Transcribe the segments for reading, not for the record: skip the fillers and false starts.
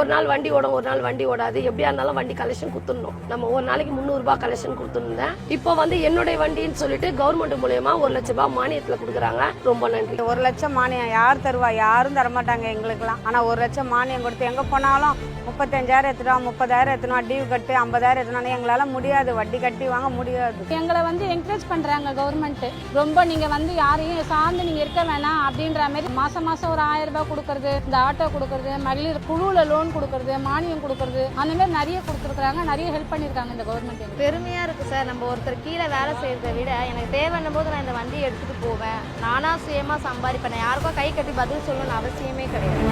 ஒரு நாள் வண்டி ஓடும், ஒரு நாள் வண்டி ஓடாது. எப்படியா இருந்தாலும் வண்டி கலெக்ஷன் கொடுத்துடணும். நம்ம ஒரு நாளைக்கு 300 ரூபாய் கலெக்ஷன் கொடுத்துருந்தேன். இப்போ வந்து என்னுடைய வண்டின்னு சொல்லிட்டு கவர்மெண்ட் மூலமா 1 லட்சம் ரூபாய் மானியத்துல கொடுக்குறாங்க. ரொம்ப நன்றி. 1 லட்சம் மானியம் யார் தருவா? யாரும் தரமாட்டாங்க எங்களுக்குலாம். ஆனா 1 லட்சம் மானியம் கொடுத்து எங்க போனாலும் 35,000 எடுத்துட்டோம், 30,000 எடுத்துனோம், டியூ கட்டு 50,000 எடுத்துனோம். எங்களால முடியாது, வட்டி கட்டி வாங்க முடியாது. எங்களை வந்து என்கரேஜ் பண்றாங்க கவர்மெண்ட். ரொம்ப நீங்க வந்து யாரையும் சார்ந்து நீங்க இருக்க வேணாம் அப்படின்ற மாதிரி மாசம் மாசம் ஒரு 1000 ரூபாய் கொடுக்கறது, இந்த ஆட்டோ கொடுக்கறது, மகளிர் குழுல லோன் கொடுக்கறது, மானியம் கொடுக்கறது, அந்த மாதிரி நிறைய கொடுத்துருக்காங்க. நிறைய ஹெல்ப் பண்ணிருக்காங்க இந்த கவர்மெண்ட். பெருமையா இருக்கு சார். நம்ம ஒருத்தர் கீழே வேலை செய்யறதை விட எனக்கு தேவைன்னும் போது நான் இந்த வண்டியை எடுத்துட்டு போவேன். நானா சுயமா சம்பாதிப்பேன். யாருக்கும் கை கட்டி பதில் சொல்லணும்னு அவசியமே கிடையாது.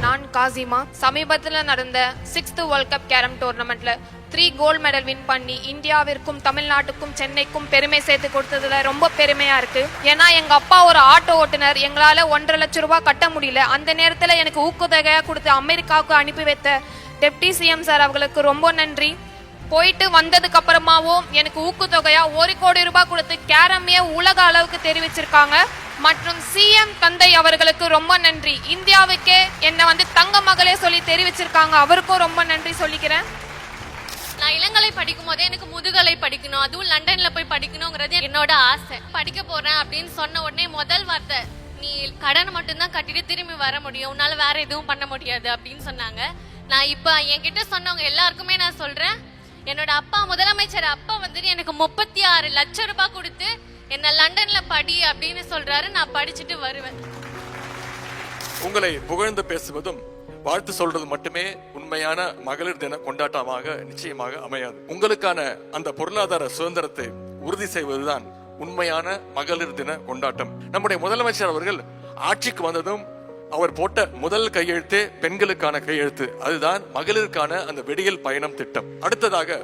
நான் காசிமா. சமீபத்தில் நடந்த 6th வேர்ல்ட் கப் கேரம் டோர்னமெண்ட்ல 3 கோல்டு மெடல் வின் பண்ணி இந்தியாவிற்கும் தமிழ்நாட்டுக்கும் சென்னைக்கும் பெருமை சேர்த்து கொடுத்ததுல ரொம்ப பெருமையா இருக்கு. ஏன்னா எங்க அப்பா ஒரு ஆட்டோ ஓட்டுநர். எங்களால 1.5 லட்சம் ரூபாய் கட்ட முடியல. அந்த நேரத்துல எனக்கு ஊக்கத்தொகையா கொடுத்து அமெரிக்காவுக்கு அனுப்பி வைத்த டெப்டி சிஎம் சார் அவர்களுக்கு ரொம்ப நன்றி. போயிட்டு வந்ததுக்கு அப்புறமாவும் எனக்கு ஊக்கத்தொகையா 1 கோடி ரூபாய் கொடுத்து கேரமைய உலக அளவுக்கு தெரிவிச்சிருக்காங்க. மற்றும் சிஎம் தந்தை அவர்களுக்கு ரொம்ப நன்றி. இந்தியாவுக்கே என்னை வந்து தங்க மகளே சொல்லி தெரிவிச்சிருக்காங்க. அவருக்கும் ரொம்ப நன்றி சொல்லிக்கிறேன். நான் இளங்கலை படிக்கும் போதே எனக்கு முதுகலை படிக்கணும், அதுவும் லண்டன்ல போய் படிக்கணுங்கிறது என்னோட ஆசை. படிக்க போறேன் அப்படின்னு சொன்ன உடனே முதல் வார்த்தை, நீ கடன் மட்டும்தான் கட்டிட்டு திரும்பி வர முடியும், உன்னால வேற எதுவும் பண்ண முடியாது அப்படின்னு சொன்னாங்க. நான் இப்ப என்கிட்ட சொன்னவங்க எல்லாருக்குமே நான் சொல்றேன், என்னோட அப்பா முதலமைச்சர் அப்பா வந்துட்டு எனக்கு 36 லட்சம் ரூபாய் கொடுத்து என்ன லண்டன்ல படி அப்படின்னு சொல்றாரு. நான் படிச்சுட்டு வருவேன். உங்களை புகழ்ந்து பேசுவதும் வாழ்த்து சொல்றது மட்டுமே உண்மையான மகளிர் தின கொண்டாட்டமாக நிச்சயமாக அமையாது. உங்களுக்கான அந்த பொருளாதார சுதந்திரத்தை உறுதி செய்வதுதான் உண்மையான மகளிர் தின கொண்டாட்டம். நம்முடைய முதலமைச்சர் அவர்கள் ஆட்சிக்கு வந்ததும் அவர் போட்ட முதல் கையெழுத்தே பெண்களுக்கான கையெழுத்து. அதுதான் மகளிருக்கான அந்த விடியல் பயணம் திட்டம். அடுத்ததாக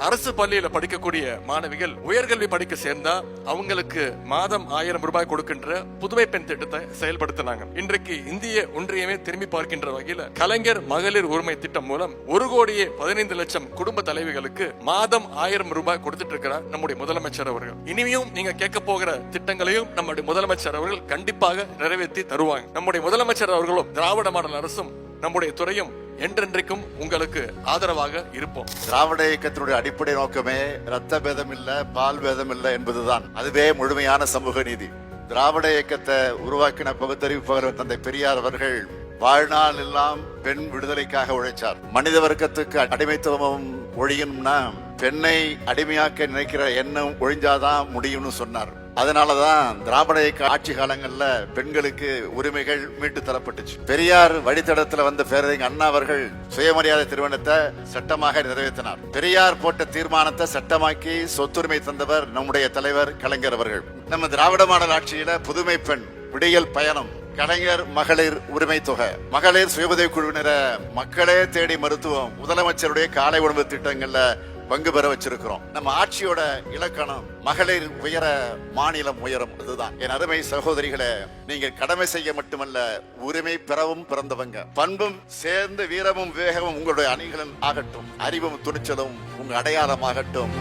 அரசு பள்ளியில படிக்கக்கூடிய மாணவிகள் உயர்கல்வி படிக்க சேர்ந்தா அவங்களுக்கு மாதம் 1000 ரூபாய் கொடுக்கின்ற புதுமை பெண் திட்டத்தை செயல்படுத்தினாங்க. இன்றைக்கு இந்திய ஒன்றியமே திரும்பி பார்க்கின்ற வகையில கலைஞர் மகளிர் உரிமை திட்டம் மூலம் 1,15,00,000 குடும்ப தலைவிகளுக்கு மாதம் 1000 ரூபாய் கொடுத்துட்டு இருக்கிறார் நம்முடைய முதலமைச்சர் அவர்கள். இனியும் நீங்க கேட்க போகிற திட்டங்களையும் நம்முடைய முதலமைச்சர் அவர்கள் கண்டிப்பாக நிறைவேற்றி தருவாங்க. நம்முடைய முதலமைச்சர் அவர்களும் திராவிட மாடல் அரசும் நம்முடைய துறையும் என்றென்றைக்கும் உங்களுக்கு ஆதரவாக இருப்போம். திராவிட இயக்கத்தினுடைய அடிப்படை நோக்கமே ரத்த பேதம் இல்ல, பால் பேதம் இல்ல என்பதுதான். அதுவே முழுமையான சமூக நீதி. திராவிட இயக்கத்தை உருவாக்கின பகுத்தறிவு தந்தை பெரியார் அவர்கள் வாழ்நாள் எல்லாம் பெண் விடுதலைக்காக உழைச்சார். மனித வர்க்கத்துக்கு அடிமைத்துவம் ஒழியணும்னா பெண்ணை அடிமையாக்க நினைக்கிற எண்ணம் ஒழிஞ்சாதான் முடியும்னு சொன்னார். அதனாலதான் திராவிட இயக்க ஆட்சி காலங்கள்ல பெண்களுக்கு உரிமைகள் மீட்டு தரப்பட்டுச்சு. பெரியார் வழித்தடத்துல வந்த பேரறிஞர் அண்ணா அவர்கள் சுயமரியாதை திருமணத்தை சட்டமாக நிறைவேற்றினார். பெரியார் போட்ட தீர்மானத்தை சட்டமாக்கி சொத்துரிமை தந்தவர் நம்முடைய தலைவர் கலைஞர் அவர்கள். நம்ம திராவிட மாடல் ஆட்சியில புதுமை பெண் விடியல் பயணம், கலைஞர் மகளிர் உரிமை தொகை, மகளிர் சுயஉதவி குழுவினரை மக்களே தேடி மருத்துவம், முதலமைச்சருடைய காலை உணவு திட்டங்கள்ல பங்கு பெற வச்சிருக்கிறோம். நம்ம ஆட்சியோட இலக்கணம் மகளிர் உயர, மாநிலம் உயரம். அதுதான் என் அருமை சகோதரிகளே, நீங்கள் கடமை செய்ய மட்டுமல்ல உரிமை பெறவும் பிறந்தவங்க. பண்பும் சேர்ந்து வீரமும் விவேகமும் உங்களுடைய அணிகளும் ஆகட்டும், அறிவும் துணிச்சலும் உங்க அடையாளமாகட்டும்.